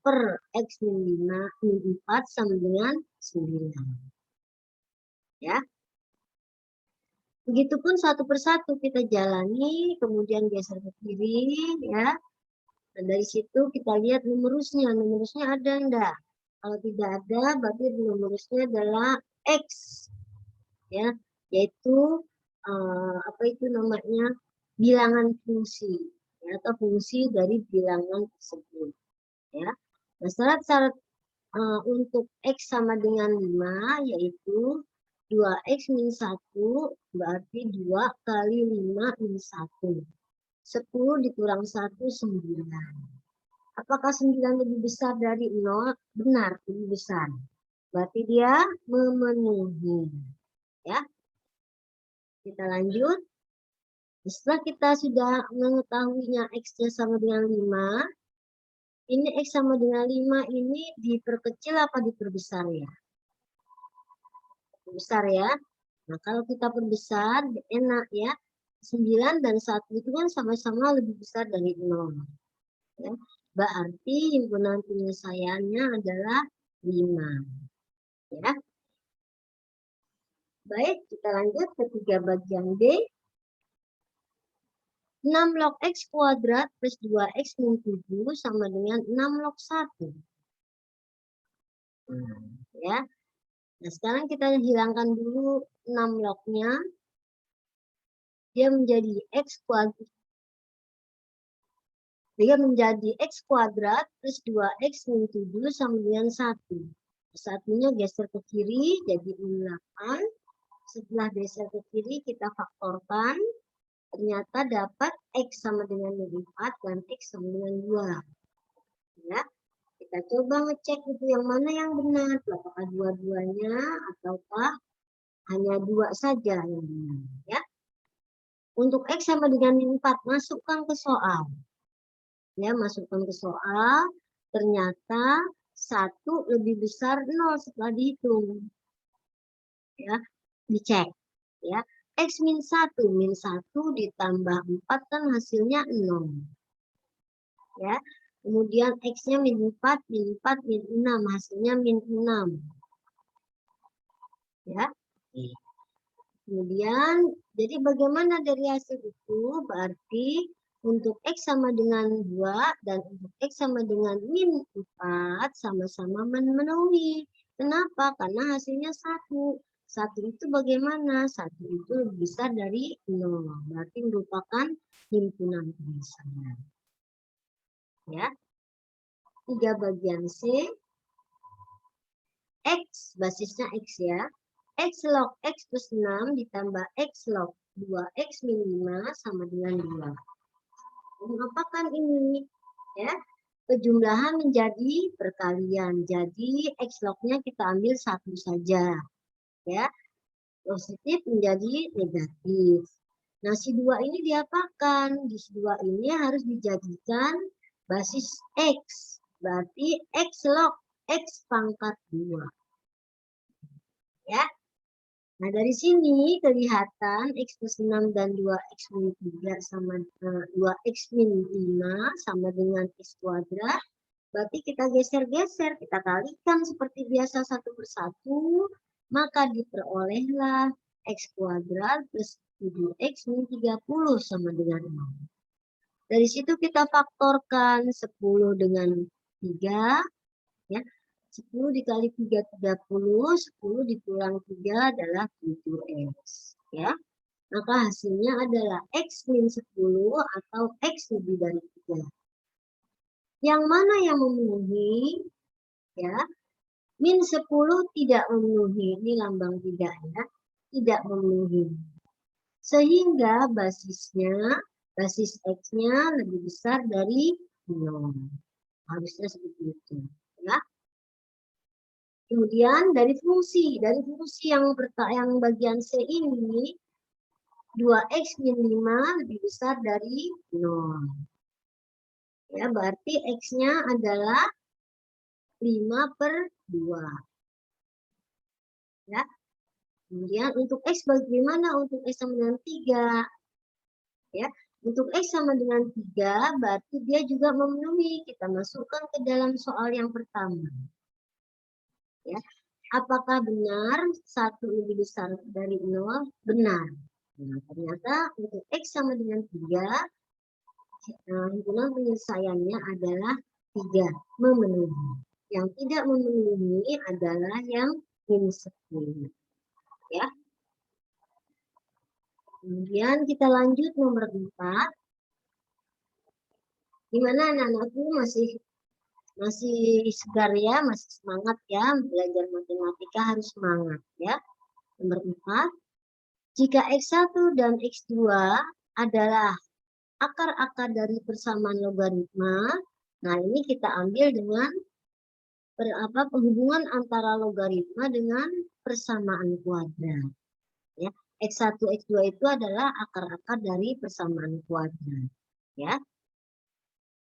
per X min 5 min 4 sama dengan 9. Ya. Begitupun satu persatu kita jalani, kemudian geser ke kiri, ya. Dan dari situ kita lihat numerusnya. Numerusnya ada enggak? Kalau tidak ada, berarti numerusnya adalah X. Ya, yaitu apa itu namanya? Bilangan fungsi. Ya, atau fungsi dari bilangan tersebut. Ya. Nah, syarat-syarat untuk X sama dengan 5, yaitu 2X min 1 berarti 2 kali 5 min 1. 10 dikurang 1, 9. Apakah 9 lebih besar dari 0? Benar, lebih besar. Berarti dia memenuhi. Ya. Kita lanjut. Setelah kita sudah mengetahuinya X-nya sama dengan 5, ini X sama dengan 5 ini diperkecil apa diperbesar ya? Besar ya. Nah, kalau kita perbesar, enak ya. 9 dan 1 itu kan sama-sama lebih besar dari 0. Ya. Berarti himpunan penyelesaiannya adalah 5. Ya. Baik, kita lanjut ke 3 bagian B. 6 log X kuadrat plus 2X min 7 sama dengan 6 log 1. Ya. Nah, sekarang kita hilangkan dulu 6 lognya. Dia menjadi X kuadrat. Dia menjadi X kuadrat plus 2X min 7 sama dengan 1. Satunya geser ke kiri jadi 8. Setelah geser ke kiri kita faktorkan. Ternyata dapat X sama dengan 4 dan X sama dengan 2. Ya. Kita coba ngecek itu yang mana yang benar. Apakah dua-duanya ataukah hanya 2 saja yang benar. Ya. Untuk X sama dengan min 4, masukkan ke soal. Ya, masukkan ke soal, ternyata 1 lebih besar 0 setelah dihitung. Ya, dicek. Ya, X min 1 ditambah 4 kan hasilnya 0. Ya, kemudian X-nya min 4, min 6, hasilnya min 6. Ya, kemudian, jadi bagaimana dari hasil itu? Berarti untuk X sama dengan 2 dan untuk X sama dengan min 4 sama-sama memenuhi. Kenapa? Karena hasilnya 1. 1 itu bagaimana? 1 itu lebih besar dari 0. Berarti merupakan himpunan terbesar. Ya. 3 bagian C. X, basisnya X ya. X log X plus 6 ditambah X log 2X min 5 sama dengan 2. Mengapakan ini? Ya, penjumlahan menjadi perkalian. Jadi X log-nya kita ambil 1 saja. Ya, positif menjadi negatif. Nah, si 2 ini diapakan? Di si 2 ini harus dijadikan basis X. Berarti X log X pangkat 2. Ya. Nah, dari sini kelihatan X plus 6 dan 2X min 3 sama 2X min 5 sama dengan X kuadrat. Berarti kita geser-geser, kita kalikan seperti biasa 1 per 1, maka diperolehlah X kuadrat plus 7X min 30 sama dengan 0. Dari situ kita faktorkan 10 dengan 3, ya. 10 dikali 3, 30. 10 dikulang 3 adalah 7X. Ya. Maka hasilnya adalah X min 10 atau X lebih dari 3. Yang mana yang memenuhi? Ya. Min 10 tidak memenuhi. Ini lambang tidak ya. Tidak memenuhi. Sehingga basisnya, basis X-nya lebih besar dari 0. Harusnya seperti itu. Ya. Kemudian dari fungsi yang bagian C ini 2X min 5 lebih besar dari 0. Ya, berarti X-nya adalah 5 per 2. Ya. Kemudian untuk X bagaimana? Untuk X sama dengan 3. Ya. Untuk X sama dengan 3 berarti dia juga memenuhi. Kita masukkan ke dalam soal yang pertama. Ya. Apakah benar 1 lebih besar dari 0? Benar. Nah, ternyata untuk X sama dengan 3, himpunan penyelesaiannya adalah 3, memenuhi. Yang tidak memenuhi adalah yang min 10. Ya. Kemudian kita lanjut nomor 4. Gimana anak-anakku masih segar ya, masih semangat ya, belajar matematika harus semangat ya. Nomor 4. Jika X1 dan X2 adalah akar-akar dari persamaan logaritma, nah ini kita ambil dengan penghubungan antara logaritma dengan persamaan kuadrat. Ya, X1, X2 itu adalah akar-akar dari persamaan kuadrat. Ya.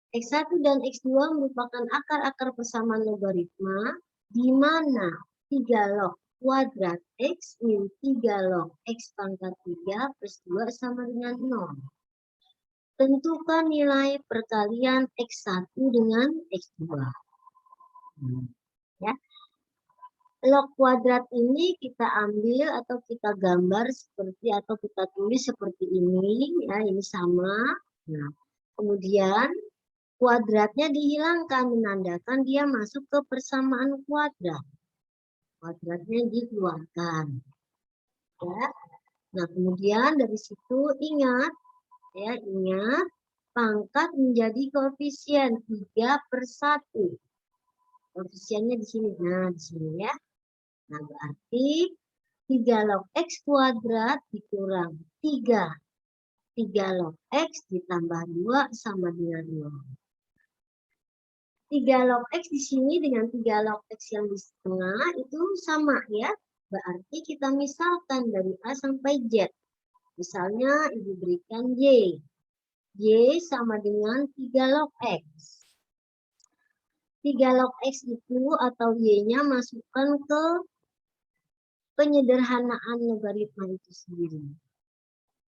X1 dan X2 merupakan akar-akar persamaan logaritma di mana 3 log kuadrat X min 3 log X pangkat 3 plus 2 sama dengan 0. Tentukan nilai perkalian X1 dengan X2. Ya. Log kuadrat ini kita ambil atau kita gambar seperti atau kita tulis seperti ini ya, ini sama. Nah, kemudian kuadratnya dihilangkan menandakan dia masuk ke persamaan kuadrat. Kuadratnya dikeluarkan. Ya. Nah, kemudian dari situ ingat pangkat menjadi koefisien 3 per 1. Koefisiennya di sini. Nah, di sini ya. Nah, berarti 3 log X kuadrat dikurang 3. 3 log X ditambah 2 sama dengan 0. 3 log X di sini dengan 3 log X yang di tengah itu sama ya. Berarti kita misalkan dari A sampai Z. Misalnya Ibu berikan Y. Y sama dengan 3 log X. 3 log X itu atau Y-nya masukkan ke penyederhanaan logaritma itu sendiri.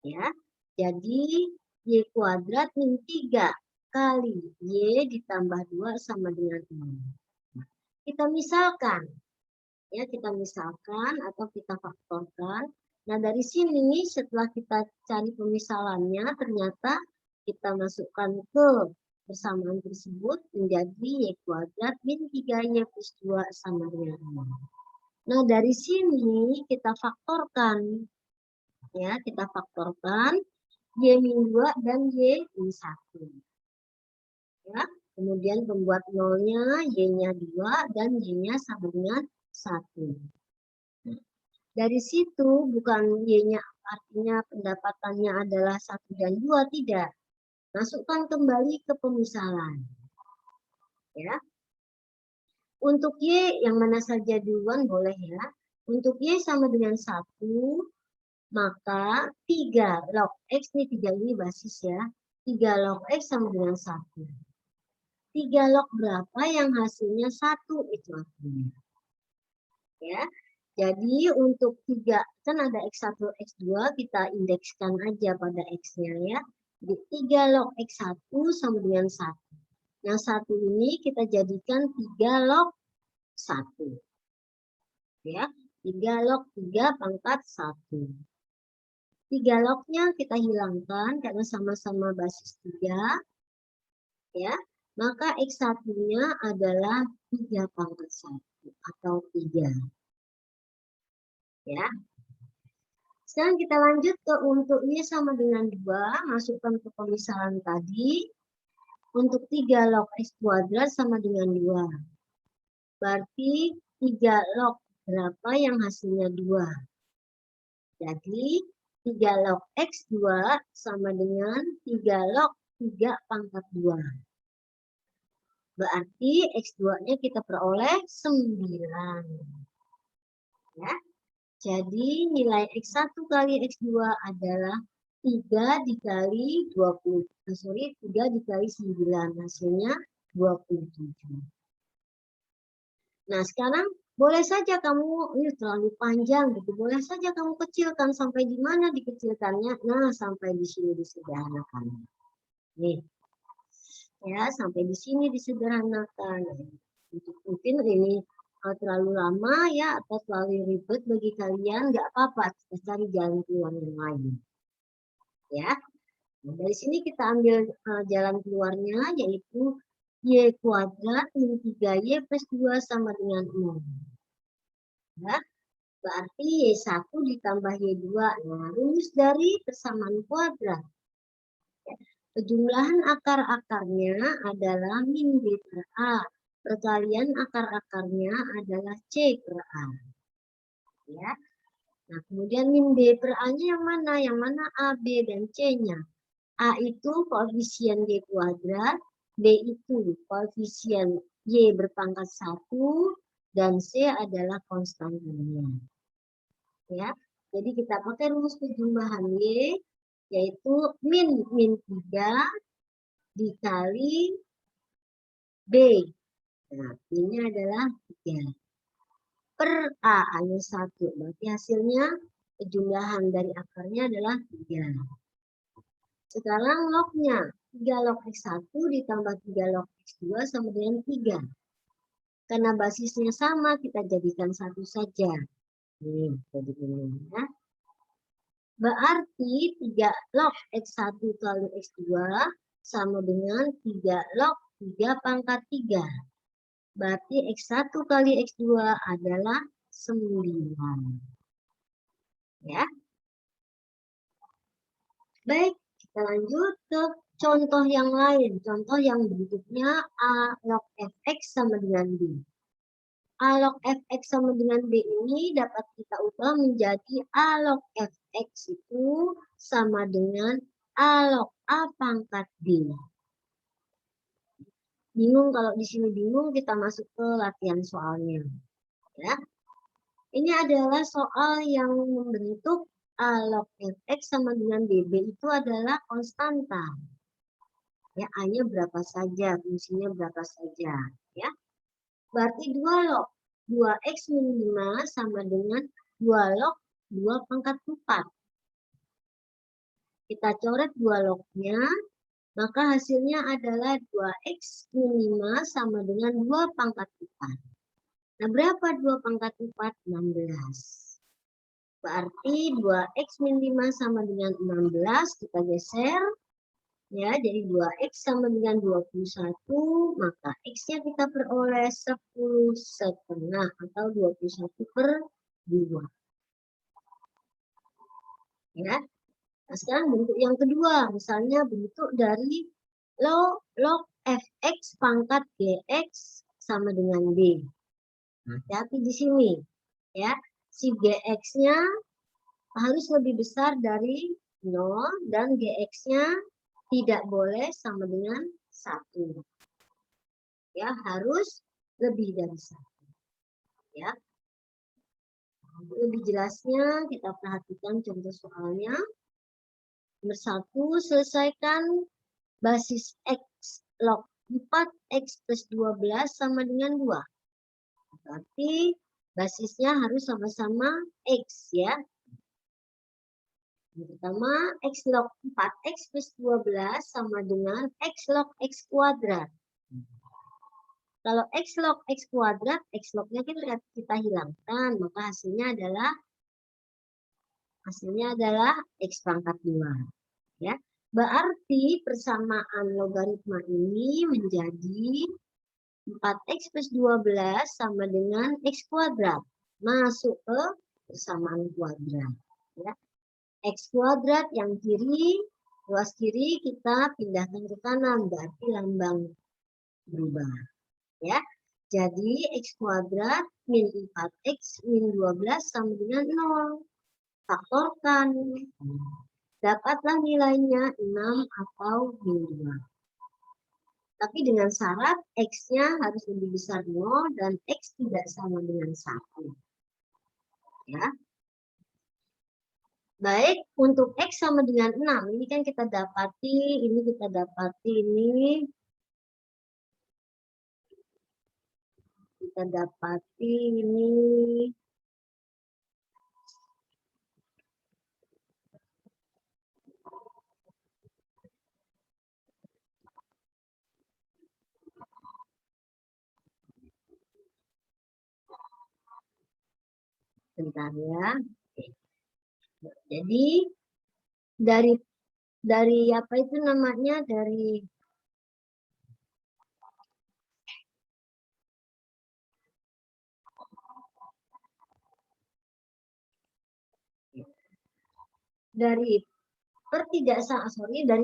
Ya, jadi Y kuadrat min 3 kali Y ditambah 2 sama dengan 0. Kita misalkan, ya kita misalkan atau kita faktorkan. Nah dari sini setelah kita cari pemisalannya ternyata kita masukkan ke persamaan tersebut menjadi Y kuadrat min 3Y plus 2 sama dengan 0. Nah dari sini kita faktorkan, ya kita faktorkan Y min 2 dan Y min 1. Ya, kemudian pembuat nolnya Y-nya 2 dan Y-nya sama dengan 1. Nah, dari situ bukan Y-nya artinya pendapatannya adalah 1 dan 2, tidak. Masukkan kembali ke pemisalan. Ya. Untuk Y yang mana saja duluan boleh ya. Untuk Y sama dengan 1, maka 3 log X, ini 3 ini basis ya. 3 log X sama dengan 1. 3 log berapa yang hasilnya 1 itu artinya. Ya. Jadi untuk 3 kan ada X1, X2 kita indekskan aja pada X-nya ya. Jadi 3 log X1 sama dengan 1. Yang 1 ini kita jadikan 3 log 1. Ya, 3 log 3 pangkat 1. 3 lognya kita hilangkan karena sama-sama basis 3. Ya. Maka X1-nya adalah 3 pangkat 1 atau 3. Ya. Sekarang kita lanjut ke untuk Y sama dengan 2, masukkan ke pemisalan tadi. Untuk 3 log X kuadrat sama dengan 2. Berarti 3 log berapa yang hasilnya 2. Jadi 3 log X2 sama dengan 3 log 3 pangkat 2. Berarti X2-nya kita peroleh 9. Ya. Jadi nilai X1 kali X2 adalah 3 dikali 20. 3 dikali 9. Hasilnya 27. Nah sekarang boleh saja kamu, ini terlalu panjang gitu. Boleh saja kamu kecilkan sampai di mana dikecilkannya. Nah sampai di sini disederhanakan. Nih. Ya, sampai di sini disederhanakan. Mungkin ini terlalu lama ya atau terlalu ribet bagi kalian, nggak apa-apa, kita cari jalan keluar yang lain. Ya, nah, dari sini kita ambil jalan keluarnya yaitu Y kuadrat min 3Y plus 2 sama dengan 0. Ya, berarti Y1 ditambah Y2. Nah, rumus dari persamaan kuadrat. Pejumlahan akar-akarnya adalah min B per A. Perkalian akar-akarnya adalah C per A. Ya. Nah, kemudian min B per A-nya yang mana? Yang mana A, B, dan C-nya? A itu koefisien Y kuadrat, B itu koefisien Y berpangkat 1, dan C adalah konstannya. Ya. Jadi kita pakai rumus pejumlahan Y, yaitu min 3 dikali B. Nah, ini adalah 3. Per A hanya 1. Berarti hasilnya pejumlahan dari akarnya adalah 3. Sekarang lognya. 3 log X1 ditambah 3 log X2 sama dengan 3. Karena basisnya sama, kita jadikan 1 saja. Nih, jadi ini ya. Berarti 3 log X1 kali X2 sama dengan 3 log 3 pangkat 3. Berarti X1 kali X2 adalah 9. Ya. Baik, kita lanjut ke contoh yang lain. Contoh yang bentuknya A log Fx sama dengan B. A log Fx sama dengan B ini dapat kita ubah menjadi A log Fx itu sama dengan A log A pangkat B. Bingung, kalau di sini bingung kita masuk ke latihan soalnya. Ya. Ini adalah soal yang membentuk A log fx sama dengan db itu adalah konstanta. Ya, A-nya berapa saja, fungsinya berapa saja. Ya, berarti 2 log 2x min 5 sama dengan 2 log 2 pangkat 4. Kita coret 2 lognya, maka hasilnya adalah 2x min 5 sama dengan 2 pangkat 4. Nah, berapa 2 pangkat 4? 16. Berarti 2x min 5 sama dengan 16, kita geser. Ya, jadi 2x sama dengan 21, maka x-nya kita peroleh 10,5 atau 21/2. Ya. Nah, sekarang bentuk yang kedua, misalnya bentuk dari log fx pangkat gx sama dengan b. Tapi di sini, ya, si gx-nya harus lebih besar dari 0 dan gx-nya tidak boleh sama dengan 1. Ya, harus lebih dari 1. Ya. Lebih jelasnya kita perhatikan contoh soalnya. Nomor 1, selesaikan basis x log 4x plus 12 sama dengan 2. Berarti basisnya harus sama-sama x, ya. Yang pertama, x log 4x plus 12 sama dengan x log x kuadrat. Kalau x log x kuadrat, x lognya kita hilangkan, maka hasilnya adalah x pangkat 2. Ya. Berarti persamaan logaritma ini menjadi 4x plus 12 sama dengan x kuadrat. Masuk ke persamaan kuadrat. Ya. X kuadrat yang kiri, ruas kiri kita pindahkan ke kanan, berarti lambang berubah. Ya. Jadi x kuadrat min 4x min 12 sama dengan 0. Faktorkan. Dapatlah nilainya 6 atau min 2. Tapi dengan syarat x-nya harus lebih besar 0 dan x tidak sama dengan 1. Ya. Baik, untuk x sama dengan 6, ini kan kita dapati, ini. Kita dapati ini. Bentar ya. Jadi dari apa itu namanya, dari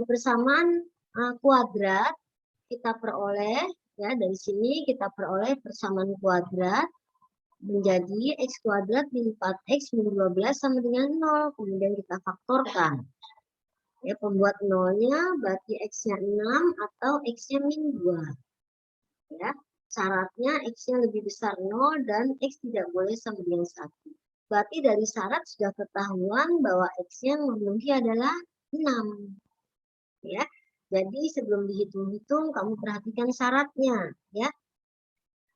persamaan kuadrat kita peroleh, ya, dari sini kita peroleh persamaan kuadrat menjadi x kuadrat min 4x min 12 sama dengan 0. Kemudian kita faktorkan. Ya, pembuat nolnya berarti x-nya 6 atau x-nya min 2. Ya, syaratnya x-nya lebih besar 0 dan x tidak boleh sama dengan 1. Berarti dari syarat sudah ketahuan bahwa x-nya yang memenuhi adalah 6. Ya. Jadi sebelum dihitung-hitung kamu perhatikan syaratnya, ya.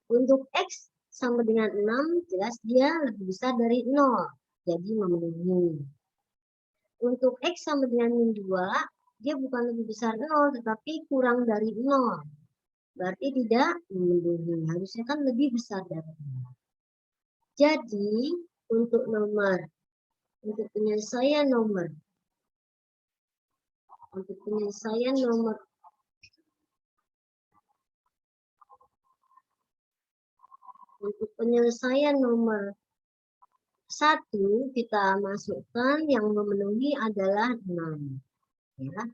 Untuk x sama dengan 6, jelas dia lebih besar dari 0. Jadi memenuhi. Untuk x sama dengan min 2, dia bukan lebih besar 0, tetapi kurang dari 0. Berarti tidak memenuhi. Harusnya kan lebih besar dari 0. Jadi, untuk penyelesaian nomor Untuk penyelesaian nomor 1, kita masukkan yang memenuhi adalah 6. Ya.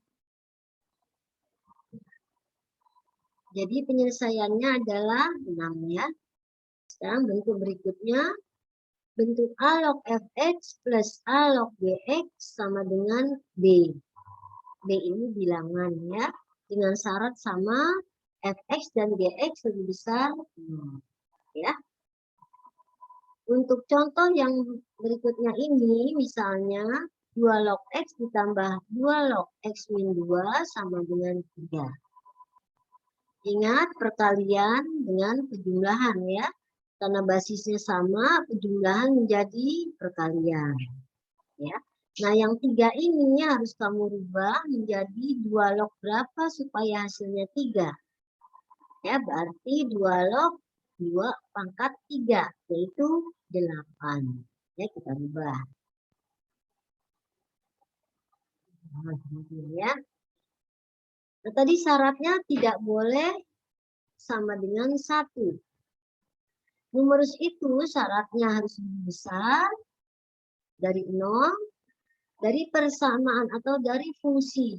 Jadi penyelesaiannya adalah 6, ya. Sekarang bentuk berikutnya, bentuk A log fx plus A log gx sama dengan B. B ini bilangan, ya. Dengan syarat sama fx dan gx lebih besar 0. Ya. Untuk contoh yang berikutnya ini, misalnya 2 log X ditambah 2 log X min 2 sama dengan 3. Ingat perkalian dengan penjumlahan ya. Karena basisnya sama, penjumlahan menjadi perkalian. Ya. Nah, yang 3 ini harus kamu rubah menjadi 2 log berapa supaya hasilnya 3. Ya, berarti 2 log 2 pangkat 3, yaitu 8. Ya, kita rubah. Nah, ya. Nah, tadi syaratnya tidak boleh sama dengan 1. Numerus itu syaratnya harus lebih besar dari 0, dari persamaan atau dari fungsi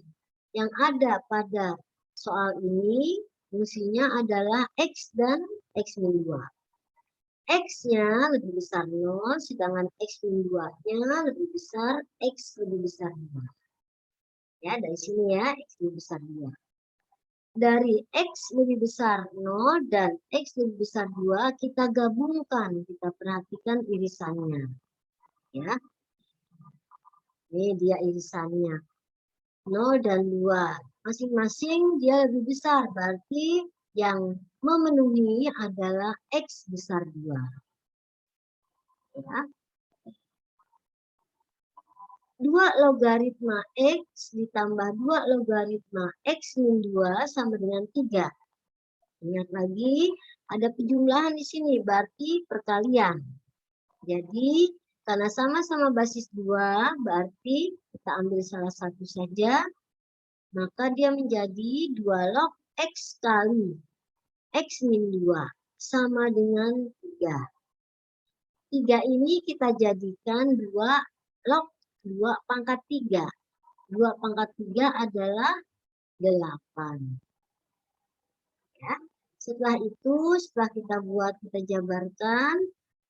yang ada pada soal ini. Fungsinya adalah X dan X min 2. X-nya lebih besar 0, sedangkan X min 2-nya lebih besar, X lebih besar 2. Ya, dari sini ya, X lebih besar 2. Dari X lebih besar 0 dan X lebih besar 2, kita gabungkan, kita perhatikan irisannya. Ya, ini dia irisannya. 0 dan 2. Masing-masing dia lebih besar, berarti yang memenuhi adalah X besar 2. Ya. 2 logaritma X ditambah 2 logaritma X min 2 sama dengan 3. Ingat lagi, ada penjumlahan di sini, berarti perkalian. Jadi, karena sama-sama basis 2, berarti kita ambil salah satu saja, maka dia menjadi 2 log X kali X min 2 sama dengan 3. 3 ini kita jadikan 2 log 2 pangkat 3. 2 pangkat 3 adalah 8. Ya. Setelah itu, setelah kita buat, kita jabarkan,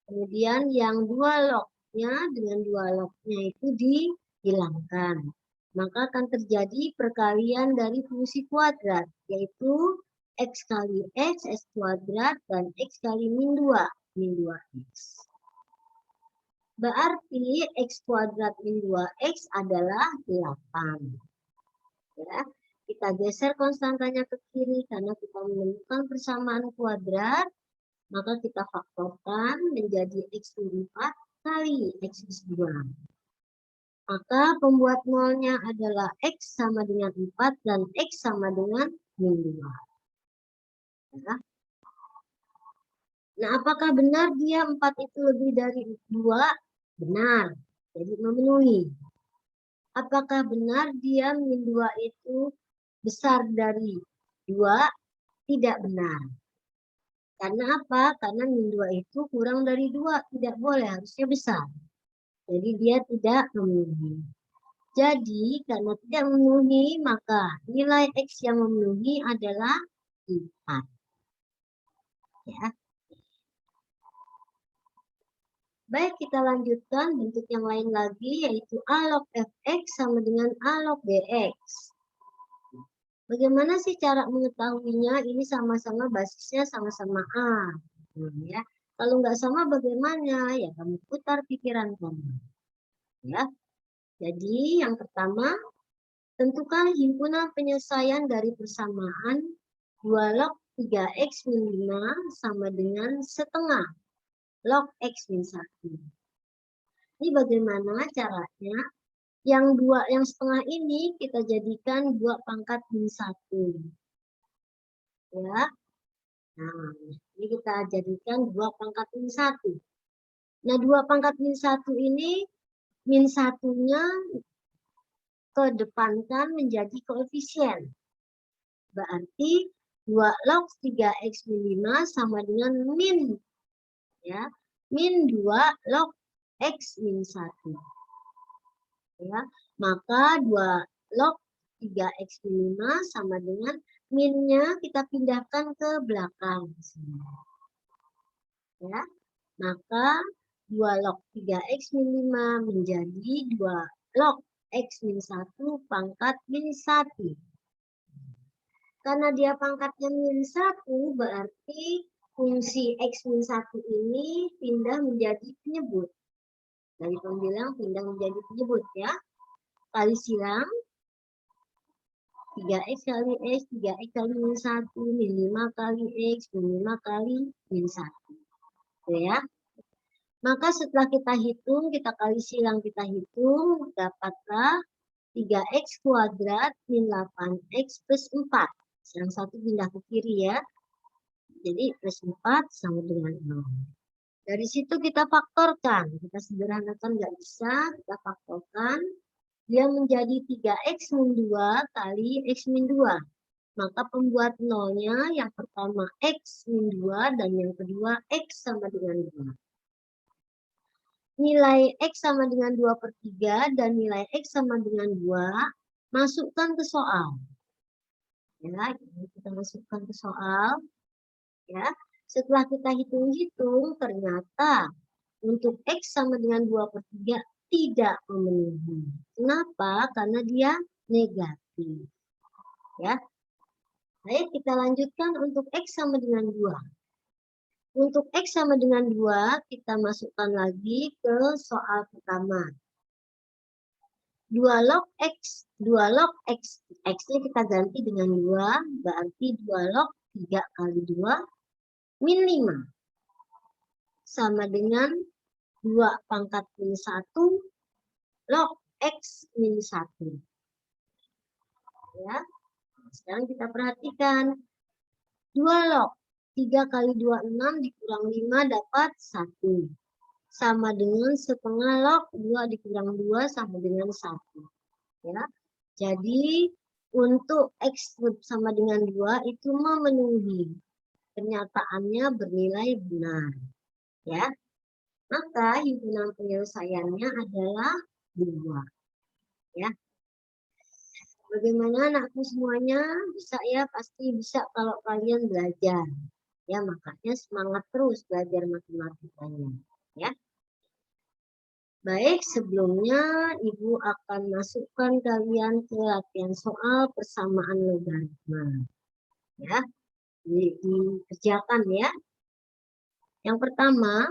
kemudian yang 2 lognya dengan 2 lognya itu dihilangkan. Maka akan terjadi perkalian dari fungsi kuadrat, yaitu X kali X kuadrat, dan X kali min 2X. Berarti X kuadrat min 2X adalah 8. Ya, kita geser konstantanya ke kiri karena kita menemukan persamaan kuadrat, maka kita faktorkan menjadi X min 4 kali X plus 2. Maka pembuat nolnya adalah X sama dengan 4 dan X sama dengan min 2. Ya. Nah, apakah benar dia 4 itu lebih dari 2? Benar, jadi memenuhi. Apakah benar dia min 2 itu besar dari 2? Tidak benar. Karena apa? Karena min 2 itu kurang dari 2. Tidak boleh, harusnya besar. Jadi dia tidak memenuhi. Jadi karena tidak memenuhi, maka nilai X yang memenuhi adalah 4. Ya. Baik, kita lanjutkan bentuk yang lain lagi, yaitu A log Fx sama dengan A log Bx. Bagaimana sih cara mengetahuinya? Ini sama-sama basisnya sama-sama A. Ya. Kalau nggak sama bagaimana? Ya kamu putar pikiran kamu. Ya. Jadi yang pertama, tentukan himpunan penyelesaian dari persamaan 2 log 3x min 5 sama dengan setengah log x min 1. Ini bagaimana caranya? Yang setengah ini kita jadikan 2 pangkat min 1. Ya. Nah, ini kita jadikan 2 pangkat min 1. Nah, 2 pangkat min 1 ini, min 1-nya kedepankan menjadi koefisien. Berarti 2 log 3x min 5 sama dengan min. Ya, min 2 log x min 1. Ya, maka 2 log 3x min 5 sama dengan minnya kita pindahkan ke belakang. Ya, maka 2 log 3x min 5 menjadi 2 log x min 1 pangkat min 1. Karena dia pangkatnya min 1, berarti fungsi X-1 ini pindah menjadi penyebut. Dari pembilang pindah menjadi penyebut ya. Kali silang 3X kali X, 3X kali min 1, min 5 kali X, min 5 kali min 1. Oke ya. Maka setelah kita hitung, kita kali silang, kita hitung, dapatlah 3X kuadrat min 8X plus 4. Yang satu pindah ke kiri ya. Jadi plus 4 sama dengan 0. Dari situ kita faktorkan. Kita sederhanakan nggak bisa, kita faktorkan. Dia menjadi 3X min 2 kali X min 2. Maka pembuat nolnya yang pertama X min 2 dan yang kedua X sama dengan 2. Nilai X sama dengan 2 per 3 dan nilai X sama dengan 2 masukkan ke soal. Ya, kita masukkan ke soal. Ya, setelah kita hitung-hitung ternyata untuk X sama dengan 2 per 3 tidak memenuhi. Kenapa? Karena dia negatif. Ya. Baik, kita lanjutkan untuk X sama dengan 2. Untuk X sama dengan 2, kita masukkan lagi ke soal pertama. 2 log X, 2 log X. X-nya kita ganti dengan 2, berarti 2 log 3 kali 2, min 5. Sama dengan 2 pangkat min 1, log X min 1. Ya. Sekarang kita perhatikan. 2 log 3 kali 2, 6 dikurang 5 dapat 1. Sama dengan setengah log 2 dikurang 2 sama dengan 1. Ya. Jadi untuk X sama dengan 2 itu memenuhi. Kenyataannya bernilai benar. Ya. Maka himpunan penyelesaiannya adalah 2. Ya. Bagaimana anakku semuanya? Bisa ya, pasti bisa kalau kalian belajar. Ya, makanya semangat terus belajar matematikanya. Ya. Baik, sebelumnya Ibu akan masukkan kalian ke latihan soal persamaan logaritma. Ya, dikerjakan ya. Yang pertama,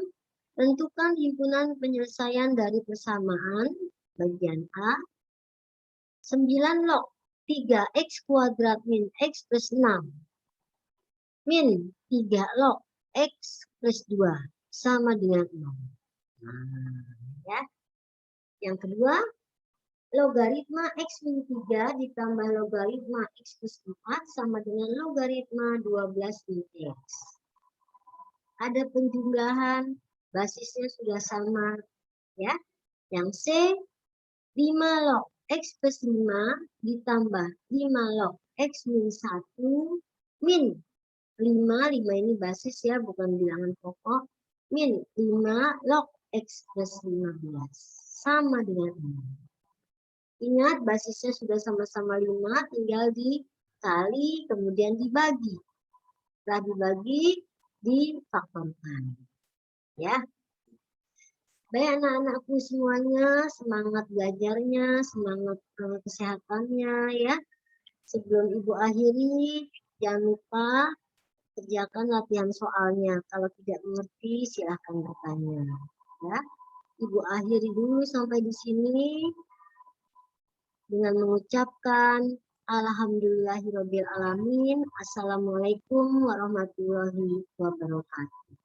tentukan himpunan penyelesaian dari persamaan bagian A. 9 log 3X kuadrat min X plus 6. Min 3 log X plus 2 sama dengan 0. Nah, ya. Yang kedua, logaritma X min 3 ditambah logaritma X plus 4 sama dengan logaritma 12 min X. Ada penjumlahan, basisnya sudah sama. Ya. Yang C, 5 log X plus 5 ditambah 5 log X min 1 min 5 ini basis ya, bukan bilangan pokok, min 5 log X plus 15 sama dengan 6. Ingat basisnya sudah sama-sama 5, tinggal dikali kemudian dibagi. Setelah dibagi, difaktorkan. Ya. Baik anak-anakku semuanya, semangat belajarnya, semangat kesehatannya ya. Sebelum Ibu akhiri, jangan lupa kerjakan latihan soalnya. Kalau tidak mengerti, silahkan bertanya. Ya. Ibu akhiri dulu sampai di sini dengan mengucapkan Alhamdulillahirobbilalamin. Assalamualaikum warahmatullahi wabarakatuh.